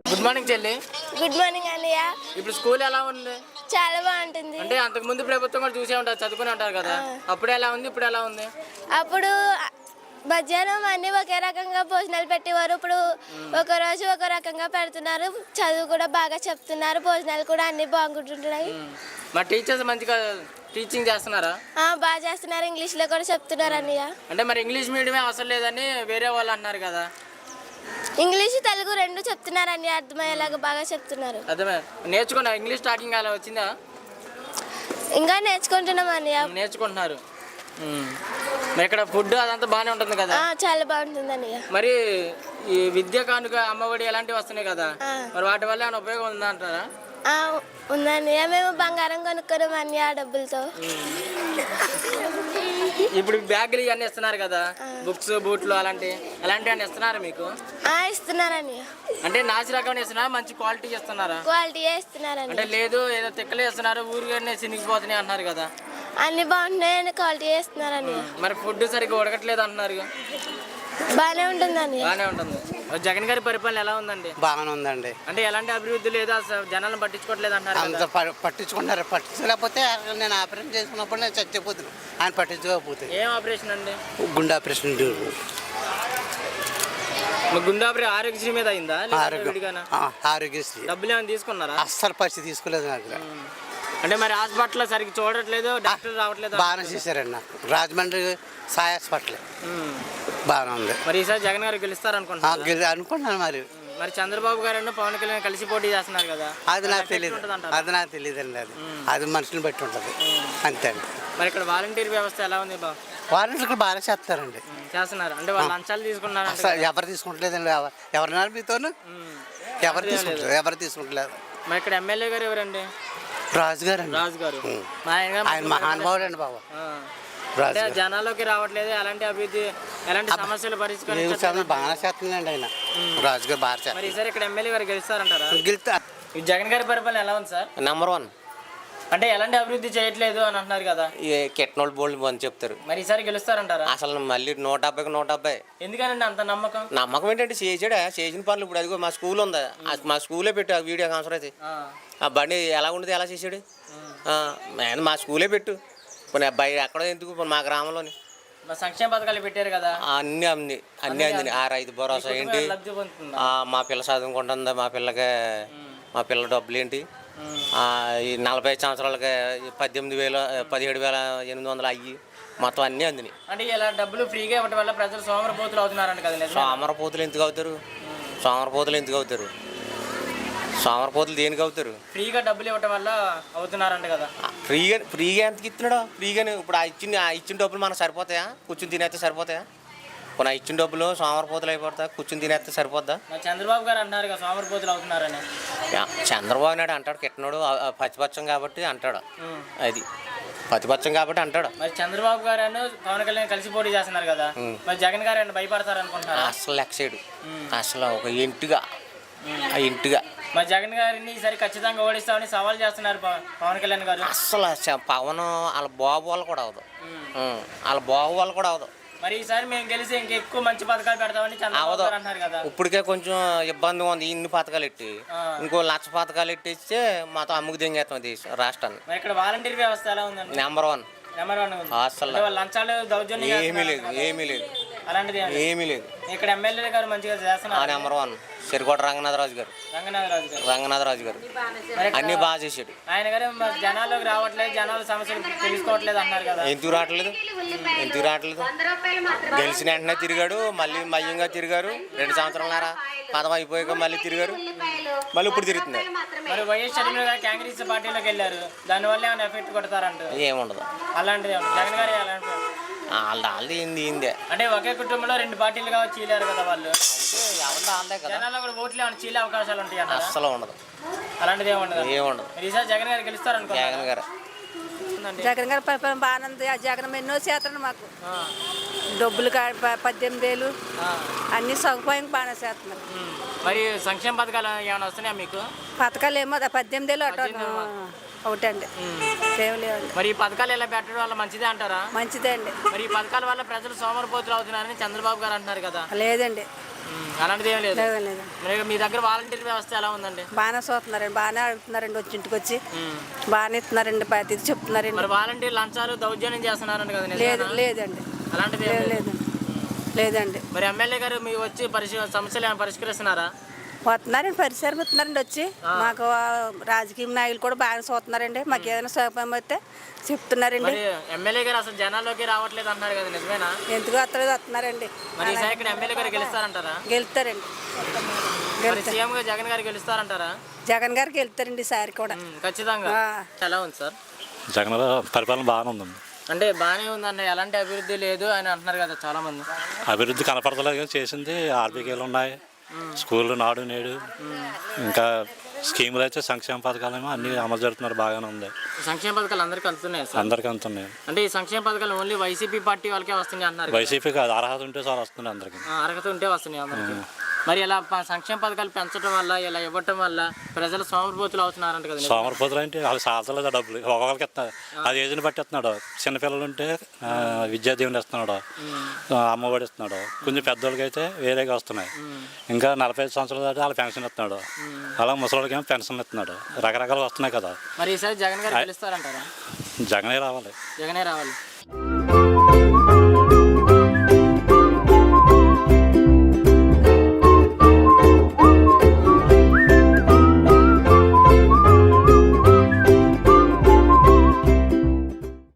Good morning చెల్లి. Good morning అన్నయ్య. ఇప్పుడు స్కూల్ ఎలా ఉంది? చాలా బాగుంటుంది. అంటే అంతకు ముందు ప్రభుత్వం కూడా చూసే ఉంటారు, చదువుకుని ఉంటారు కదా, అప్పుడు ఎలా ఉంది, ఇప్పుడు ఎలా ఉంది? అప్పుడు మధ్యాహ్నం అన్ని ఒకే రకంగా భోజనాలు పెట్టేవారు. ఇప్పుడు ఒక రోజు ఒక రకంగా పెడుతున్నారు. చదువు కూడా బాగా చెప్తున్నారు. భోజనాలు కూడా అన్ని బాగుంటుంటున్నాయి. మా టీచర్స్ మంచిగా టీచింగ్ చేస్తున్నారా? బాగా చేస్తున్నారు. ఇంగ్లీష్లో కూడా చెప్తున్నారు అన్నయ్య. అంటే మరి ఇంగ్లీష్ మీడియమే అవసరం లేదని వేరే వాళ్ళు అన్నారు కదా. ఇంగ్లీష్ తెలుగు రెండు చెప్తున్నారు అన్ని, అర్థమయ్యేలాగా బాగా చెప్తున్నారు. అర్థమే. నేర్చుకున్నా ఇంగ్లీష్ స్టార్టింగ్ అలా వచ్చిందా? ఇంకా నేర్చుకుంటున్నాం అన్నయ్య. నేర్చుకుంటున్నారు. మరి ఇక్కడ ఫుడ్ అదంతా బాగానే ఉంటుంది కదా? చాలా బాగుంటుంది అన్నయ్య. మరి ఈ విద్య కానుక అమ్మఒడి అలాంటివి వస్తున్నాయి కదా, మరి వాటి వల్ల ఏమైనా ఉపయోగం ఉందా అంటారా? ఉందన్నయ్య. మేము బంగారం కొనుక్కున్నాం అన్నయ్య ఆ డబ్బులతో. ఇప్పుడు బ్యాగులు ఇవన్నీ ఇస్తున్నారు కదా, బుక్స్ బూట్లు అలాంటివి ఇస్తున్నారు మీకు? ఇస్తున్నారు అన్నయ్య. అంటే నాసి రకం ఇస్తున్నారా, మంచి క్వాలిటీ ఇస్తున్నారా? క్వాలిటీ ఇస్తున్నారు అంటే లేదు ఏదో తిక్కలే ఇస్తున్నారు, ఊరికనే చినిగిపోతున్నాయి అంటున్నారు కదా. అన్ని బాగుంటున్నాయి, క్వాలిటీ ఇస్తున్నారు అన్నయ్య. మరి ఫుడ్ సరిగ్గా ఉడకట్లేదు అంటున్నారు. బాగానే ఉంటుంది అన్నయ్య. బాగానే ఉంటుంది. జగన్ గారి పరిపాలన ఎలా ఉందండి? బాగానే ఉందండి. అంటే ఎలాంటి అభివృద్ధి లేదా, జనాలను పట్టించుకోవట్లేదు అంటారు. అంత పట్టించుకుంటారు. పట్టించలేకపోతే నేను ఆపరేషన్ చేసుకున్నప్పుడు నేను చచ్చిపోతున్నాను. ఆయన పట్టించుకోకపోతే. ఏం ఆపరేషన్ అండి? గుండె ఆపరేషన్. గుండె ఆపరేషన్ ఆరోగ్యశ్రీ మీద అయిందా? ఆరోగ్యశ్రీ. డబ్బులు ఏమైనా తీసుకున్నారా? అస్సలు పరిస్థితి తీసుకోలేదు నాకు. అంటే మరి హాస్పిటల్ సరిగ్గా చూడట్లేదు, డాక్టర్ రావట్లేదు. బాగానే చేశారండి నాకు. రాజమండ్రి సాయి హాస్పిటల్ బాగానే ఉంది. మరి ఈసారి జగన్ గారు గెలుస్తారు అనుకుంటున్నాను. మరి చంద్రబాబు గారు పవన్ కళ్యాణ్ కలిసి పోటీ చేస్తున్నారు కదా, అది నాకు తెలియదు. తెలియదండి. అది మనుషుని బట్టి ఉంటుంది అంతే అండి. మరి ఇక్కడ వాలంటీర్ వ్యవస్థ ఎలా ఉంది? వాలంటీర్లు బాగా చేస్తారండి. చేస్తున్నారు. అంటే వాళ్ళు లంచాలు తీసుకున్నారు? ఎవరు తీసుకుంటలేదండి. ఎవరినారు మీతోను? ఎవరు తీసుకుంటలేదు. మరి ఇక్కడ ఎమ్మెల్యే గారు ఎవరండి? రాజు గారు. ఆయన మహానుభావుడు అండి బాబు. జనాల్లోకి రావట్లేదు. ఎలాంటి అభివృద్ధి, ఎలాంటి సమస్యలు పరిష్కరించారు? బాగా చేస్తుందండి ఆయన. రాజు గారు బాగా చేస్తారు. మరి ఈసారి ఇక్కడ ఎమ్మెల్యే గారు గెలుస్తారంటారా? గెలుస్తారు. జగన్ గారి పరిపాలన ఎలా ఉంది సార్? నెంబర్ 1. అంటే ఎలాంటి అభివృద్ధి చేయట్లేదు అని అంటున్నారు కదా. కెట్నోళ్ళు బోల్డ్ అని చెప్తారు. మరి ఈసారి గెలుస్తారంటారా? అసలు మళ్ళీ 170కి 170. ఎందుకనండి అంత నమ్మకం? నమ్మకం ఏంటంటే చేసిన పనులు. ఇప్పుడు అదిగో మా స్కూల్ ఉందా, మా స్కూలే పెట్టు. ఆ వీడియో కాన్సర్ అయితే ఆ బండి ఎలా ఉండేది, ఎలా చేసాడు. మా స్కూలే పెట్టు. పోనీ అబ్బాయి ఎక్కడ ఎందుకు, మా గ్రామంలోని సంక్షేమ పథకాలు పెట్టారు కదా, అన్నీ అందినాయి. ఆ రైతు భరోసా ఏంటి, మా పిల్ల చదువుకుంటుందా, మా పిల్ల డబ్బులు ఏంటి, ఈ 45 సంవత్సరాలకి 18,000 17,800 అయ్యి మొత్తం అన్నీ అందినాయి. అంటే ఇలా డబ్బులు ఫ్రీగా ఇవ్వడం వల్ల ప్రజలు సోమరపోతులు అవుతున్నారంట కదా. సోమరపోతులు ఎందుకు అవుతారు? సోమరపోతులు దేనికి అవుతారు? ఫ్రీగా డబ్బులు ఇవ్వడం వల్ల అవుతున్నారంట కదా. ఫ్రీగా ఎంతకి ఇస్తున్నాడు? ఫ్రీగానే. ఇప్పుడు ఆ ఇచ్చిన డబ్బులు మనకు సరిపోతాయా? కూర్చుని తినేస్తే సరిపోతాయా? కొన్ని ఇచ్చిన డబ్బులు సోమరపోతులు అయిపోతా, కూర్చుని తినేస్తే సరిపోద్దా? చంద్రబాబు గారు అంటున్నారు కదా సోమరపోతులు అవుతున్నారని. చంద్రబాబు నాయుడు అంటాడు, కిట్టనోడు పచ్చిపచ్చం కాబట్టి అంటాడు. అది పచ్చిపచ్చం కాబట్టి అంటాడు. మరి చంద్రబాబు గారు పవన్ కళ్యాణ్ కలిసి పోటీ చేస్తున్నారు కదా, మరి జగన్ గారు భయపడతారు అనుకుంటున్నారు? అసలు లెక్సైడు. అసలు ఒక ఇంటిగా మరి జగన్ గారిని ఈసారి ఖచ్చితంగా ఓడిస్తామని సవాల్ చేస్తున్నారు పవన్ కళ్యాణ్ గారు. అసలు పవన్ వాళ్ళ బాబు వాళ్ళు కూడా అవదు. మరి ఈసారి మేము గెలిచి ఇంకెక్కువ మంచి పథకాలు పెడతామని చంద్రబాబు గారు అంటున్నారు కదా. ఇప్పటికే కొంచెం ఇబ్బందిగా ఉంది. ఇన్ని పథకాలు ఎట్టి ఇంకో 1,00,000 పథకాలు ఎట్టిస్తే మాతో అమ్ముకు దింగేస్తాం రాష్ట్రాన్ని. మరి ఇక్కడ వాలంటీర్ వ్యవస్థ ఎలా ఉందండి? నెంబర్ 1. అసలు లంచాలు దౌర్జన్యం ఏమీ లేదు. ఇక్కడ ఎమ్మెల్యే గారు మంచిగా చేస్తున్నారు. నెంబర్ 1 సిరికోట రంగనాథరాజు గారు. అన్ని బాగా చేసాడు ఆయన గారు. జనాల్లోకి రావట్లేదు, జనాల సమస్యలు తెలుసుకోవట్లేదు అన్నారు కదా. ఎందుకు రావట్లేదు? గెలిచిన వెంటనే తిరిగాడు, మళ్ళీ మయ్యంగా తిరిగారు. 2 సంవత్సరాలన్నారా పదవి అయిపోయాక మళ్ళీ తిరిగారు, మళ్ళీ ఇప్పుడు తిరుగుతున్నారు. మరి వైఎస్ షర్మిల గారు కాంగ్రెస్ పార్టీలోకి వెళ్ళారు, దానివల్ల ఏమైనా ఎఫెక్ట్ కొడతారంట? ఏముండదు. అలాంటిది జగన్ గారు వాళ్ళది ఇందే. అంటే ఒకే కుటుంబంలో 2 పార్టీలుగా చీలారు కదా వాళ్ళు. జనాల్లో కూడా ఓట్లు ఏమైనా చీలే అవకాశాలు ఉంటాయి? అసలు ఉండదు. అలాంటిది ఏముండదు. ఈసారి జగన్ గారు గెలుస్తారు అనుకో. జగన్ గారి పరిపాలన బాగానే ఉంది. ఆ జగన్ ఎన్నో చేస్తాడు మాకు. డబ్బులు 18,000 అన్ని సదుపాయం బాగానే చేస్తున్నారు. మరి సంక్షేమ పథకాలు ఏమైనా వస్తున్నాయా మీకు? పథకాలు ఏమో 18,000 అటు ఒకటండి, లేవులేవండి. మరి ఈ పథకాలు ఎలా పెట్టడం వల్ల మంచిదే అంటారా? మంచిదే అండి. మరి ఈ పథకాల వల్ల ప్రజలు సోమరిపోతులు అవుతున్నారని చంద్రబాబు గారు అంటున్నారు కదా. లేదండి, అలాంటిది ఏం లేదు. లేదు. మరి మీ దగ్గర వాలంటీర్ వ్యవస్థ ఎలా ఉందండి? బాగానే చూస్తున్నారండి, బాగానే అడుగుతున్నారండి, వచ్చి ఇంటికి వచ్చి బాగానే ఇస్తున్నారండి, ప్రతి చెప్తున్నారండి. మరి వాలంటీర్ లంచాలు దౌర్జన్యం చేస్తున్నారండి కదా? లేదండి, అలాంటిది లేదండి. మరి ఎమ్మెల్యే గారు మీకు వచ్చి సమస్యలు ఏమైనా పరిష్కరిస్తున్నారా? వస్తున్నారండి, పరిసరతున్నారండి వచ్చి. మాకు రాజకీయ నాయకులు కూడా బాగా చూస్తున్నారండి, మాకు ఏదైనా సౌకర్యం అయితే చెప్తున్నారండి. ఎమ్మెల్యే గారు అసలు జనాల్లోకి రావట్లేదు అంటున్నారు కదా, నిజమేనా? ఎందుకు వస్తలేదంటున్నారండి. మరి ఈసారి ఇక్కడ ఎమ్మెల్యే గారు గెలుస్తారంటారా? గెలుస్తారండి. సీఎం గారు జగన్ గారు గెలుస్తారంటారా? జగన్ గారికి వెళ్తారండి ఈసారి కూడా ఖచ్చితంగా. ఎలా ఉంది సార్ జగన్ పరిపాలన? బాగానే ఉందండి. అంటే బాగానే ఉందండి, ఎలాంటి అభివృద్ధి లేదు అని అంటున్నారు కదా చాలా మంది. అభివృద్ధి కనపడతలేదు కానీ చేసింది ఆర్బీకేలు ఉన్నాయి, స్కూళ్ళు నాడు నేడు, ఇంకా స్కీములు అయితే సంక్షేమ పథకాలేమో అన్ని అమలు జరుగుతున్నారు, బాగానే ఉంది. సంక్షేమ పథకాలు అందరికీ అందుతున్నాయి సార్? అందరికీ అందుతున్నాయి. అంటే ఈ సంక్షేమ పథకాలు ఓన్లీ వైసీపీ పార్టీ వాళ్ళకే వస్తున్నాయి అంటున్నారు. వైసీపీ కాదు, అర్హత ఉంటే సార్ వస్తున్నాయి అందరికి. అర్హత ఉంటే వస్తున్నాయి అందరికి. మరి ఇలా సంక్షేమ పథకాలు పెంచడం వల్ల, ఇలా ఇవ్వటం వల్ల ప్రజలు సోమరిపోతులు అవుతున్నారంట కదా? సోమరిపోతులు అంటే వాళ్ళు సాధలేదు డబ్బులు, ఒక్కొక్కరికి ఇస్తున్నారు, అది ఏజ్ని బట్టి ఇస్తున్నాడు. చిన్నపిల్లలు ఉంటే విద్యాదీవెన ఇస్తున్నాడు, అమ్మఒడి ఇస్తున్నాడు. కొంచెం పెద్దోళ్ళకి అయితే వేరేగా వస్తున్నాయి. ఇంకా 45 సంవత్సరాల దాటి వాళ్ళ పెన్షన్ ఇస్తున్నాడు, అలా ముసలికి ఏమో పెన్షన్ ఇస్తున్నాడు, రకరకాలు వస్తున్నాయి కదా. మరి ఈసారి జగన్ గారు గెలుస్తారంటారా? జగనే రావాలి. జగనే రావాలి.